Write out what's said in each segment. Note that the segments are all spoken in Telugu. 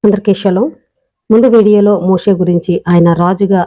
అందరికీ షలోం. ముందు వీడియోలో మోషే గురించి ఆయన రాజుగా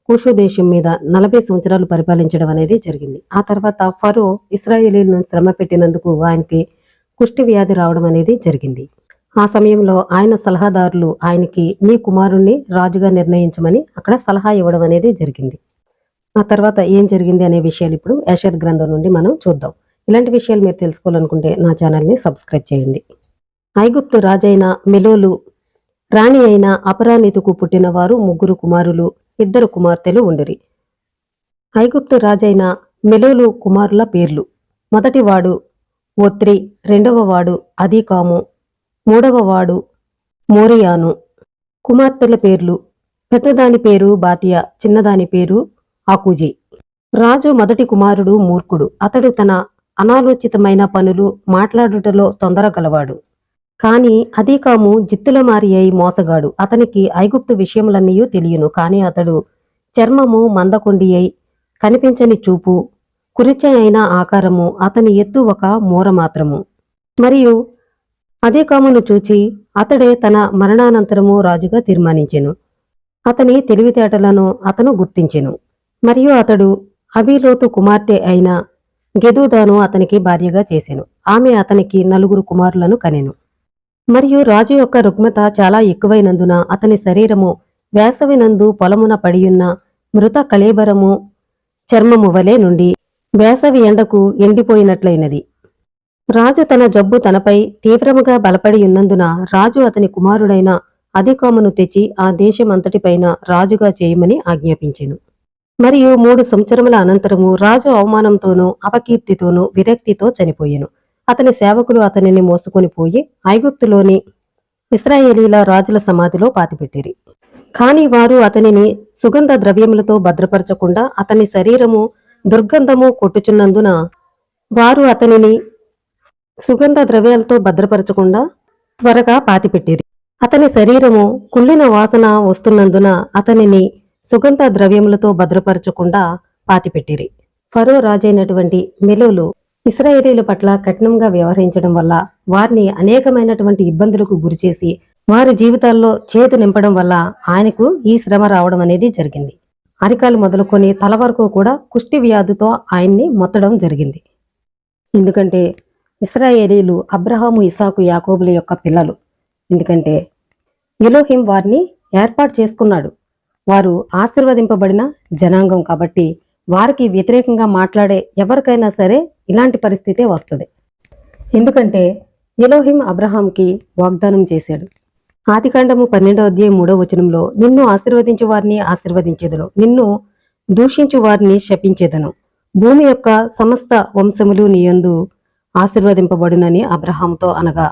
కూషు దేశం మీద 40 సంవత్సరాలు పరిపాలించడం అనేది జరిగింది. ఆ తర్వాత ఫరో ఇశ్రాయేలీలను శ్రమ పెట్టినందుకు ఆయనకి కుష్టి వ్యాధి రావడం అనేది జరిగింది. ఆ సమయంలో ఆయన సలహాదారులు ఆయనకి నీ కుమారుణ్ణి రాజుగా నిర్ణయించమని అక్కడ సలహా ఇవ్వడం అనేది జరిగింది. ఆ తర్వాత ఏం జరిగింది అనే విషయాలు ఇప్పుడు యెషయా గ్రంథం నుండి మనం చూద్దాం. ఇలాంటి విషయాలు మీరు తెలుసుకోవాలనుకుంటే నా ఛానల్ని సబ్స్క్రైబ్ చేయండి. ఐగుప్తు రాజైన మెలోలు రాణి అయిన అపరానితుకు పుట్టిన వారు 3 కుమారులు 2 కుమార్తెలు ఉండిరి. ఐగుప్తు రాజైన మెలోలు కుమారుల పేర్లు: మొదటివాడు ఒత్రి, రెండవవాడు అదీకాము, మూడవవాడు మోరియాను. కుమార్తెల పేర్లు: పెద్దదాని పేరు బాతియా, చిన్నదాని పేరు ఆకుజీ. రాజు మొదటి కుమారుడు మూర్ఖుడు. అతడు తన అనాలోచితమైన పనులు మాట్లాడుటలో తొందర గలవాడు. కాని అదీకాము జిత్తుల మారి అయి మోసగాడు. అతనికి ఐగుప్తు విషయములన్నీ తెలియను. కాని అతడు చర్మము మందకొండి అయి కనిపించని చూపు, కురిచ అయిన ఆకారము, అతని ఎత్తు ఒక మూర మాత్రము. మరియు అదీకామును చూచి అతడే తన మరణానంతరము రాజుగా తీర్మానించెను. అతని తెలివితేటలను అతను గుర్తించెను. మరియు అతడు అబీలోతు కుమార్తె అయిన గెదూదాను అతనికి భార్యగా చేసెను. ఆమె అతనికి 4 కుమారులను కనెను. మరియు రాజు యొక్క రుగ్మత చాలా ఎక్కువైనందున అతని శరీరము వేసవినందు పొలమున పడియున్న మృత కళేబరము చర్మము వలె నుండి వేసవి ఎండకు ఎండిపోయినట్లయినది. రాజు తన జబ్బు తనపై తీవ్రముగా బలపడి ఉన్నందున రాజు అతని కుమారుడైన అదీకామును తెచ్చి ఆ దేశమంతటిపైన రాజుగా చేయమని ఆజ్ఞాపించెను. మరియు 3 సంవత్సరముల అనంతరము రాజు అవమానంతోనూ అపకీర్తితోనూ విరక్తితో చనిపోయెను. అతని సేవకులు అతనిని మోసుకొని పోయి ఐగుప్తులోని ఇశ్రాయేలీల రాజుల సమాధిలో పాతిపెట్టిరి. కాని వారు అతనిని సుగంధ ద్రవ్యములతో భద్రపరచకుండా అతని శరీరము దుర్గంధము కొట్టుచున్నందున వారు అతనిని సుగంధ ద్రవ్యాలతో భద్రపరచకుండా త్వరగా పాతిపెట్టిరి. అతని శరీరము కుళ్ళిన వాసన వస్తున్నందున అతనిని సుగంధ ద్రవ్యములతో భద్రపరచకుండా పాతిపెట్టిరి. ఫరో రాజైనటువంటి మెలోలు ఇశ్రాయేలీల పట్ల కఠినంగా వ్యవహరించడం వల్ల వారిని అనేకమైనటువంటి ఇబ్బందులకు గురిచేసి వారి జీవితాల్లో చేదు నింపడం వల్ల ఆయనకు ఈ శ్రమ రావడం అనేది జరిగింది. అరికాలు మొదలుకొని తల వరకు కూడా కుష్టి వ్యాధితో ఆయన్ని మొత్తడం జరిగింది. ఎందుకంటే ఇశ్రాయేలీలు అబ్రహాము, ఇసాకు, యాకోబుల యొక్క పిల్లలు. ఎందుకంటే ఎలోహిం వారిని ఏర్పాటు చేసుకున్నాడు. వారు ఆశీర్వదింపబడిన జనాంగం కాబట్టి వారికి వ్యతిరేకంగా మాట్లాడే ఎవరికైనా సరే ఇలాంటి పరిస్థితే వస్తుంది. ఎందుకంటే ఎలోహిం అబ్రహాంకి వాగ్దానం చేశాడు. ఆదికాండము 12వ అధ్యాయం 3వ వచనంలో, నిన్ను ఆశీర్వదించు వారిని ఆశీర్వదించేదను, నిన్ను దూషించు వారిని శపించేదను, భూమి యొక్క సమస్త వంశములు నీయందు ఆశీర్వదింపబడునని అబ్రహాంతో అనగా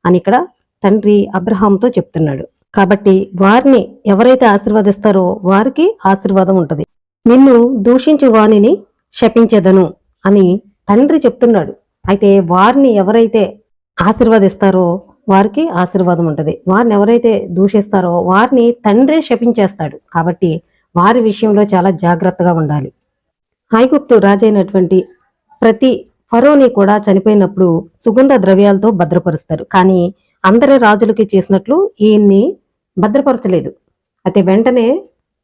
అని ఇక్కడ తండ్రి అబ్రహాంతో చెప్తున్నాడు. కాబట్టి వారిని ఎవరైతే ఆశీర్వదిస్తారో వారికి ఆశీర్వాదం ఉంటుంది. నిన్ను దూషించు వానిని శపించెదను అని తండ్రి చెప్తున్నాడు. అయితే వారిని ఎవరైతే ఆశీర్వదిస్తారో వారికి ఆశీర్వాదం ఉంటుంది. వారిని ఎవరైతే దూషిస్తారో వారిని తండ్రే శపించేస్తాడు. కాబట్టి వారి విషయంలో చాలా జాగ్రత్తగా ఉండాలి. ఐగుప్తు రాజైనటువంటి ప్రతి ఫరోని కూడా చనిపోయినప్పుడు సుగంధ ద్రవ్యాలతో భద్రపరుస్తారు. కానీ అందరి రాజులకి చేసినట్లు ఈయన్ని భద్రపరచలేదు. అయితే వెంటనే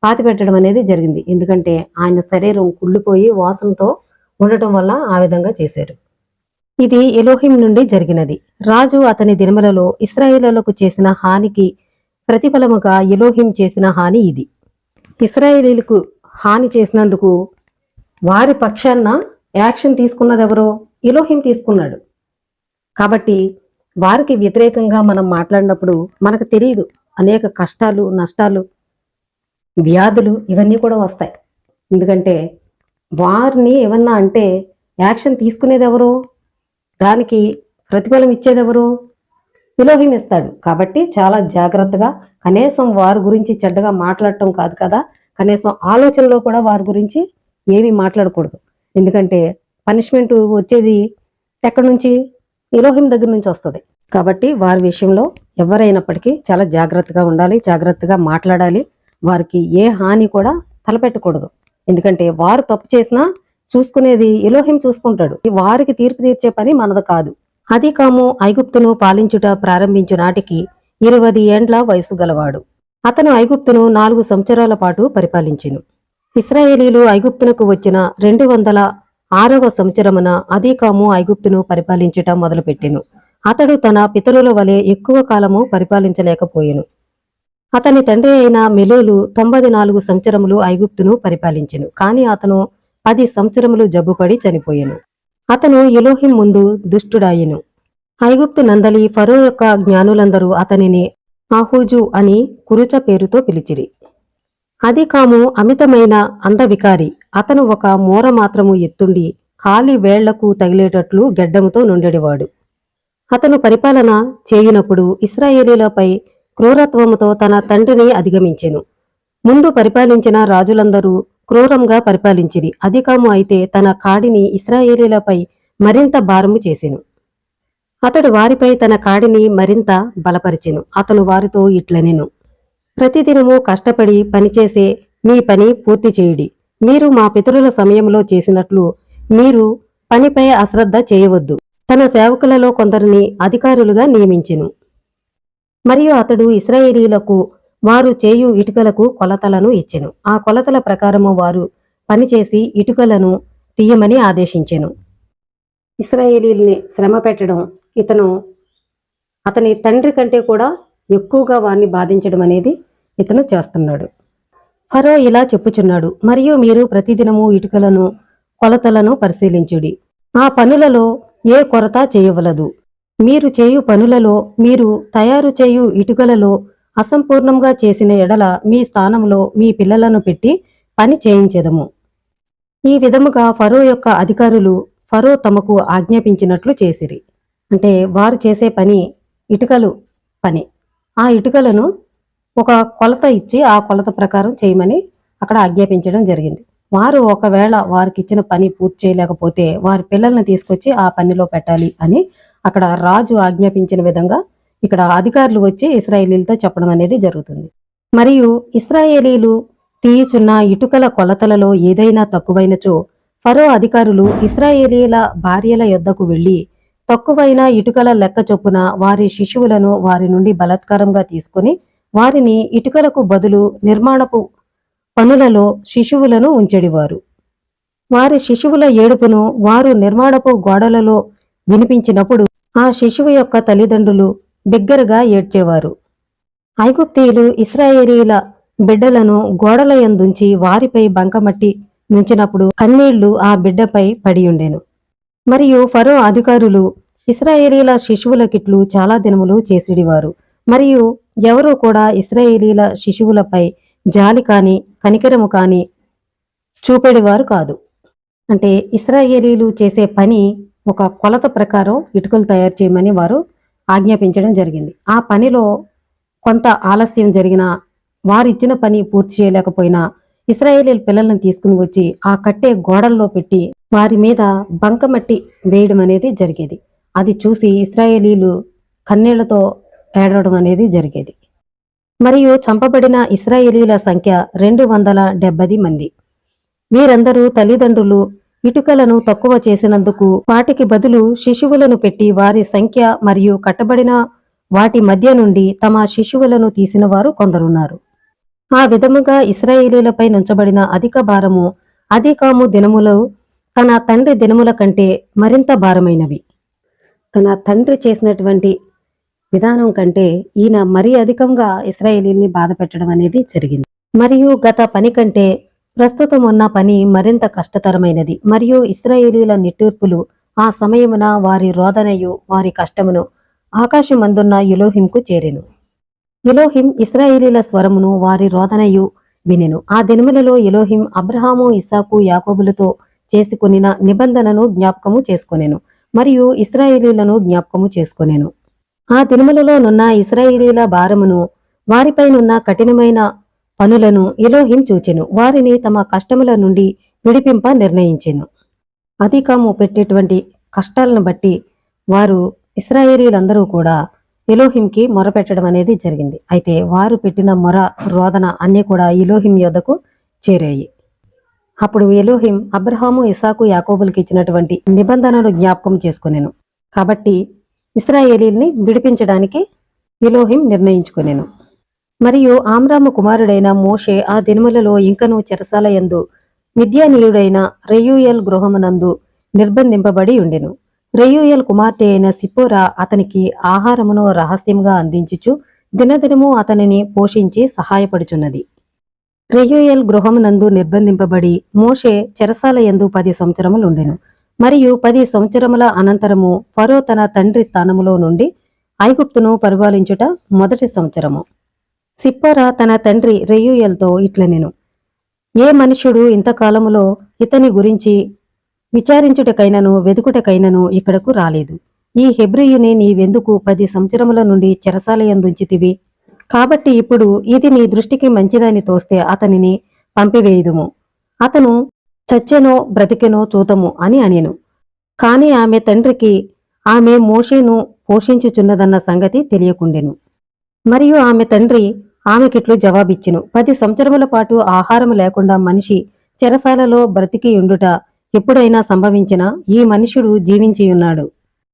పాతిపెట్టడం అనేది జరిగింది. ఎందుకంటే ఆయన శరీరం కుళ్ళిపోయి వాసనతో ఉండటం వల్ల ఆ విధంగా చేశారు. ఇది ఎలోహిం నుండి జరిగినది. రాజు అతని దినములలో ఇశ్రాయేలీలకు చేసిన హానికి ప్రతిఫలముగా ఎలోహిం చేసిన హాని ఇది. ఇశ్రాయేలీలకు హాని చేసినందుకు వారి పక్షాన యాక్షన్ తీసుకున్నది ఎవరో? ఎలోహిం తీసుకున్నాడు. కాబట్టి వారికి వ్యతిరేకంగా మనం మాట్లాడినప్పుడు మనకు తెలియదు, అనేక కష్టాలు, నష్టాలు, వ్యాధులు ఇవన్నీ కూడా వస్తాయి. ఎందుకంటే వారిని ఏమన్నా అంటే యాక్షన్ తీసుకునేది ఎవరు? దానికి ప్రతిఫలం ఇచ్చేది ఎవరు? ఎలోహిం ఇస్తాడు. కాబట్టి చాలా జాగ్రత్తగా, కనీసం వారి గురించి చెడ్డగా మాట్లాడటం కాదు కదా, కనీసం ఆలోచనలో కూడా వారి గురించి ఏమీ మాట్లాడకూడదు. ఎందుకంటే పనిష్మెంట్ వచ్చేది ఎక్కడి నుంచి? ఎలోహిం దగ్గర నుంచి వస్తుంది. కాబట్టి వారి విషయంలో ఎవరైనప్పటికీ చాలా జాగ్రత్తగా ఉండాలి, జాగ్రత్తగా మాట్లాడాలి. వారికి ఏ హాని కూడా తలపెట్టకూడదు. ఎందుకంటే వారు తప్పు చేసినా చూసుకునేది ఎలోహిం చూసుకుంటాడు. వారికి తీర్పు తీర్చే పని మనది కాదు. అదీకాము ఐగుప్తును పాలించుట ప్రారంభించు నాటికి 20 ఏండ్ల వయసు గలవాడు. అతను ఐగుప్తును 4 సంవత్సరాల పాటు పరిపాలించెను. ఇశ్రాయేలీలు ఐగుప్తునకు వచ్చిన 206వ సంవత్సరమున అదీకాము ఐగుప్తును పరిపాలించుట మొదలుపెట్టెను. అతడు తన పితరుల వలె ఎక్కువ కాలము పరిపాలించలేకపోయెను. అతని తండ్రి అయిన మెలూలు 94 సంవత్సరములు ఐగుప్తును పరిపాలించెను. కాని అతను 10 సంవత్సరములు జబ్బుపడి చనిపోయెను. అతను ఎలోహిం ముందు దుష్టుడాయెను. ఐగుప్తు నందలి ఫరో యొక్క జ్ఞానులందరూ అతనిని ఆహూజు అని కురుచ పేరుతో పిలిచిరి. అదీకాము అమితమైన అందవికారి. అతను ఒక మూర మాత్రము ఎత్తుండి కాలి వేళ్లకు తగిలేటట్లు గెడ్డముతో నుండెడివాడు. అతను పరిపాలన చేయునప్పుడు ఇశ్రాయేలీలపై క్రూరత్వముతో తన తండ్రిని అధిగమించెను. ముందు పరిపాలించిన రాజులందరూ క్రూరంగా పరిపాలించిరి. అదీకాము అయితే తన కాడిని ఇశ్రాయేలీలపై మరింత భారము చేసెను. అతడు వారిపై తన కాడిని మరింత బలపరిచెను. అతను వారితో ఇట్లనెను: ప్రతిదినము కష్టపడి పనిచేసే మీ పని పూర్తి చేయుడి. మీరు మా పితరుల సమయంలో చేసినట్లు మీరు పనిపై అశ్రద్ధ చేయవద్దు. తన సేవకులలో కొందరిని అధికారులుగా నియమించెను. మరియు అతడు ఇశ్రాయేలీలకు వారు చేయు ఇటుకలకు కొలతలను ఇచ్చెను. ఆ కొలతల ప్రకారము వారు పనిచేసి ఇటుకలను తీయమని ఆదేశించెను. ఇశ్రాయేలీల్ని శ్రమ పెట్టడం అతని తండ్రి కంటే కూడా ఎక్కువగా వారిని బాధించడం అనేది ఇతను చేస్తున్నాడు. ఫరో ఇలా చెప్పుచున్నాడు: మరియు మీరు ప్రతిదినము ఇటుకలను కొలతలను పరిశీలించుడి. ఆ పనులలో ఏ కొరత చేయవలదు. మీరు చేయు పనులలో మీరు తయారు చేయు ఇటుకలలో అసంపూర్ణంగా చేసిన ఎడల మీ స్థానంలో మీ పిల్లలను పెట్టి పని చేయించెదము. ఈ విధముగా ఫరో యొక్క అధికారులు ఫరో తమకు ఆజ్ఞాపించినట్లు చేసిరి. అంటే వారు చేసే పని ఇటుకలు పని. ఆ ఇటుకలను ఒక కొలత ఇచ్చి ఆ కొలత ప్రకారం చేయమని అక్కడ ఆజ్ఞాపించడం జరిగింది. వారు ఒకవేళ వారికి ఇచ్చిన పని పూర్తి చేయలేకపోతే వారి పిల్లల్ని తీసుకొచ్చి ఆ పనిలో పెట్టాలి అని అక్కడ రాజు ఆజ్ఞాపించిన విధంగా ఇక్కడ అధికారులు వచ్చి ఇశ్రాయేలీలతో చెప్పడం అనేది జరుగుతుంది. మరియు ఇశ్రాయేలీలు తీయుచున్న ఇటుకల కొలతలలో ఏదైనా తక్కువైనచో ఫరో అధికారులు ఇశ్రాయేలీల భార్యల యొద్దకు వెళ్లి తక్కువైన ఇటుకల లెక్క చొప్పున వారి శిశువులను వారి నుండి బలాత్కారంగా తీసుకుని వారిని ఇటుకలకు బదులు నిర్మాణపు పనులలో శిశువులను ఉంచెడివారు. వారి శిశువుల ఏడుపును వారు నిర్మాణపు గోడలలో వినిపించినప్పుడు ఆ శిశువు యొక్క తల్లిదండ్రులు బిగ్గరగా ఏడ్చేవారు. ఐగుప్తీయులు ఇశ్రాయేలీల బిడ్డలను గోడల యందుంచి వారిపై బంకమట్టి నుంచినప్పుడు కన్నీళ్లు ఆ బిడ్డపై పడియుండెను. మరియు ఫరో అధికారులు ఇశ్రాయేలీల శిశువులకిట్లు చాలా దినములు చేసిడివారు. మరియు ఎవరూ కూడా ఇశ్రాయేలీల శిశువులపై జాలి కాని కనికరము కాని చూపెడివారు కాదు. అంటే ఇశ్రాయేలీలు చేసే పని ఒక కొలత ప్రకారం ఇటుకలు తయారు చేయమని వారు ఆజ్ఞాపించడం జరిగింది. ఆ పనిలో కొంత ఆలస్యం జరిగినా వారిచ్చిన పని పూర్తి చేయలేకపోయినా ఇశ్రాయేలీల పిల్లలను తీసుకుని వచ్చి ఆ కట్టే గోడల్లో పెట్టి వారి మీద బంకమట్టి వేయడం అనేది జరిగేది. అది చూసి ఇశ్రాయేలీలు కన్నీళ్లతో ఏడవడం అనేది జరిగేది. మరియు చంపబడిన ఇశ్రాయేలీల సంఖ్య 270 మంది. వీరందరూ తల్లిదండ్రులు ఇటుకలను తక్కువ చేసినందుకు వాటికి బదులు శిశువులను పెట్టి వారి సంఖ్య మరియు కట్టబడిన వాటి మధ్య నుండి తమ శిశువులను తీసిన వారు కొందరున్నారు. ఆ విధముగా ఇశ్రాయేలీలపై నుంచబడిన అధిక భారము అదీకాము దినములు తన తండ్రి దినముల కంటే మరింత భారమైనవి. తన తండ్రి చేసినటువంటి విధానం కంటే ఈయన మరీ అధికంగా ఇశ్రాయేలీల్ని బాధ పెట్టడం అనేది జరిగింది. మరియు గత పని కంటే ప్రస్తుతం ఉన్న పని మరింత కష్టతరమైనది. మరియు ఇశ్రాయేలీల నిట్టూర్పులు ఆ సమయమున వారి రోదనయు వారి కష్టమును ఆకాశమందున్న ఎలోహింకు చేరెను. ఎలోహిం ఇశ్రాయేలీల స్వరమును వారి రోదనయు వినెను. ఆ దినములలో ఎలోహిం అబ్రహాము ఇస్సాకు యాకోబులతో చేసుకొనిన నిబంధనను జ్ఞాపకము చేసుకొనెను మరియు ఇశ్రాయేలీలను జ్ఞాపకము చేసుకొనెను. ఆ దినములలో నున్న ఇశ్రాయేలీల భారమును వారిపైనున్న కఠినమైన పనులను ఎలోహిం చూచెను. వారిని తమ కష్టముల నుండి విడిపింప నిర్ణయించెను. అదీకాము పెట్టేటువంటి కష్టాలను బట్టి వారు ఇశ్రాయేలీలందరూ కూడా ఎలోహింకి మొరపెట్టడం అనేది జరిగింది. అయితే వారు పెట్టిన మొర రోదన అన్నీ కూడా ఎలోహిం యొద్దకు చేరాయి. అప్పుడు ఎలోహిం అబ్రహాము ఇస్సాకు యాకోబులకి ఇచ్చినటువంటి నిబంధనను జ్ఞాపకం చేసుకొనెను. కాబట్టి ఇశ్రాయేలీల్ని విడిపించడానికి ఎలోహిం నిర్ణయించుకొనెను. మరియు ఆమ్రాము కుమారుడైన మోషే ఆ దినములలో ఇంకను చెరసాల యందు మిద్యానీయుడైన రెయూయేల్ గృహమునందు నిర్బంధింపబడి ఉండెను. రెయూయేల్ కుమార్తె అయిన సిప్పోరా అతనికి ఆహారమును రహస్యంగా అందించుచు దినదినము అతనిని పోషించి సహాయపడుచున్నది. రెయూయేల్ గృహమునందు నిర్బంధింపబడి మోషే చెరసాల యందు 10 సంవత్సరములుండెను. మరియు 10 సంవత్సరముల అనంతరము ఫరో తన తండ్రి స్థానములో నుండి ఐగుప్తును పరిపాలించుట మొదటి సంవత్సరము. సిప్పోరా తన తండ్రి రెయూయేల్తో ఇట్లనెను, ఏ మనుష్యుడు ఇంతకాలములో ఇతని గురించి విచారించుటకైనను వెదుకుటకైనను ఇక్కడకు రాలేదు. ఈ హెబ్రీయుని నీవెందుకు 10 సంవత్సరముల నుండి చెరసాలయందుంచితివి? కాబట్టి ఇప్పుడు ఇది నీ దృష్టికి మంచిదని తోస్తే అతనిని పంపివేయుదుము. అతను చచ్చెనో బ్రతికెనో చూతము అని అనెను. కాని ఆమె తండ్రికి ఆమె మోషేను పోషించుచున్నదన్న సంగతి తెలియకుండెను. మరియు ఆమె తండ్రి ఆమెకిట్లు జవాబిచ్చెను, 10 సంవత్సరముల పాటు ఆహారము లేకుండా మనిషి చెరసాలలో బ్రతికియుండుట ఎప్పుడైనా సంభవించినా ఈ మనుష్యుడు జీవించియున్నాడు.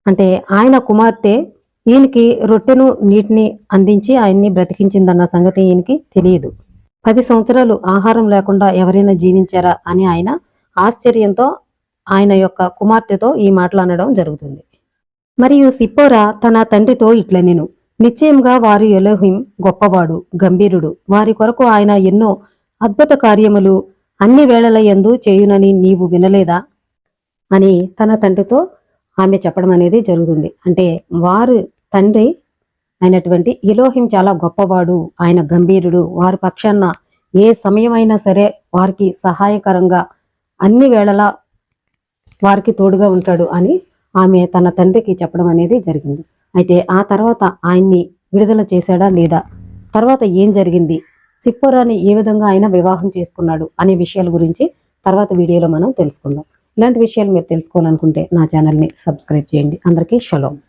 అంటే ఆయన కుమార్తె ఈయనకి రొట్టెను నీటిని అందించి ఆయన్ని బ్రతికించిందన్న సంగతి ఈయనకి తెలియదు. 10 సంవత్సరాలు ఆహారం లేకుండా ఎవరైనా జీవించారా అని ఆయన ఆశ్చర్యంతో ఆయన యొక్క కుమార్తెతో ఈ మాటలు అనడం జరుగుతుంది. మరియు సిప్పోరా తన తండ్రితో ఇట్లనెను, నిశ్చయంగా వారి ఎలోహిం గొప్పవాడు, గంభీరుడు. వారి కొరకు ఆయన ఎన్నో అద్భుత కార్యములు అన్ని వేళల యందు చేయునని నీవు వినలేదా అని తన తండ్రితో ఆమె చెప్పడం అనేది జరుగుతుంది. అంటే వారు తండ్రి అయినటువంటి ఎలోహిం చాలా గొప్పవాడు, ఆయన గంభీరుడు, వారి పక్షాన ఏ సమయమైనా సరే వారికి సహాయకరంగా అన్ని వేళలా వారికి తోడుగా ఉంటాడు అని ఆమె తన తండ్రికి చెప్పడం అనేది జరిగింది. అయితే ఆ తర్వాత ఆయన్ని విడుదల చేశాడా లేదా, తర్వాత ఏం జరిగింది, సిప్పోరాని ఏ విధంగా ఆయన వివాహం చేసుకున్నాడు అనే విషయాల గురించి తర్వాత వీడియోలో మనం తెలుసుకుందాం. ఇలాంటి విషయాలు మీరు తెలుసుకోవాలనుకుంటే నా ఛానల్ని సబ్స్క్రైబ్ చేయండి. అందరికీ షలోమ్.